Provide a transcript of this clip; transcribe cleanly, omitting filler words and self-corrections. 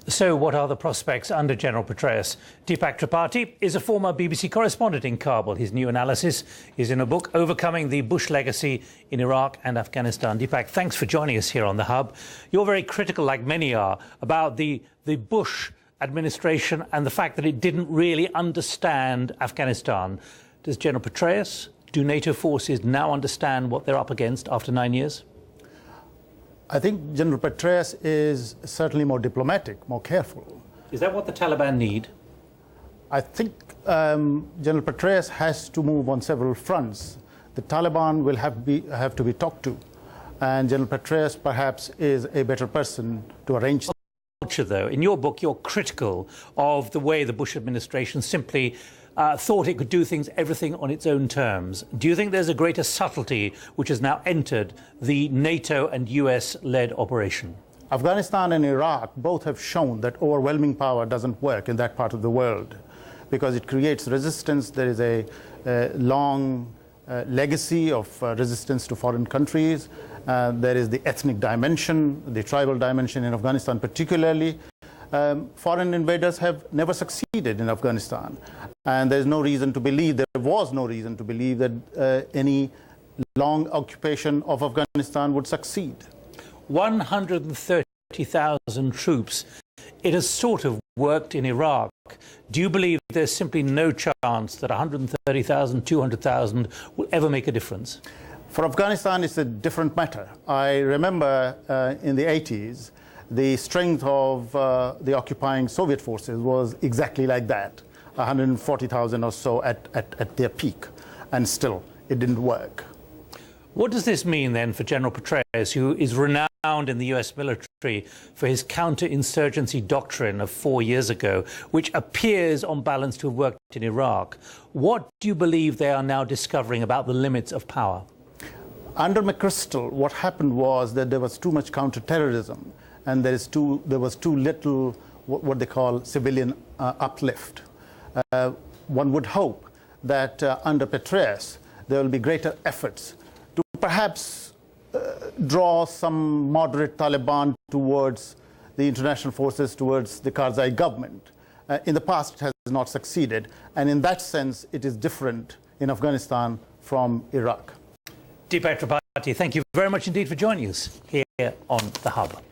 So what are the prospects under General Petraeus? Deepak Tripathi is a former BBC correspondent in Kabul. His new analysis is in a book, Overcoming the Bush Legacy in Iraq and Afghanistan. Deepak, thanks for joining us here on The Hub. You're very critical, like many are, about the Bush administration and the fact that it didn't really understand Afghanistan. Does General Petraeus, do NATO forces now understand what they're up against after 9 years? I think General Petraeus is certainly more diplomatic, more careful. Is that what the Taliban need? I think General Petraeus has to move on several fronts. The Taliban will have to be talked to, and General Petraeus perhaps is a better person to arrange. Though, in your book, you're critical of the way the Bush administration simply thought it could do everything on its own terms. Do you think there's a greater subtlety which has now entered the NATO and US-led operation? Afghanistan and Iraq both have shown that overwhelming power doesn't work in that part of the world because it creates resistance. There is a long legacy of resistance to foreign countries. There is the ethnic dimension, the tribal dimension in Afghanistan particularly. Foreign invaders have never succeeded in Afghanistan. And there was no reason to believe that any long occupation of Afghanistan would succeed. 130,000 troops. It has sort of worked in Iraq. Do you believe there's simply no chance that 130,000, 200,000 will ever make a difference? For Afghanistan, it's a different matter. I remember in the 80s, the strength of the occupying Soviet forces was exactly like that, 140,000 or so at their peak, and still it didn't work. What does this mean then for General Petraeus, who is renowned in the US military for his counterinsurgency doctrine of 4 years ago, which appears on balance to have worked in Iraq? What do you believe they are now discovering about the limits of power? Under McChrystal, what happened was that there was too much counterterrorism, and there was too little what they call civilian uplift. One would hope that under Petraeus there will be greater efforts to perhaps draw some moderate Taliban towards the international forces, towards the Karzai government. In the past it has not succeeded, and in that sense it is different in Afghanistan from Iraq. Deepak Tripathi, thank you very much indeed for joining us here on The Hub.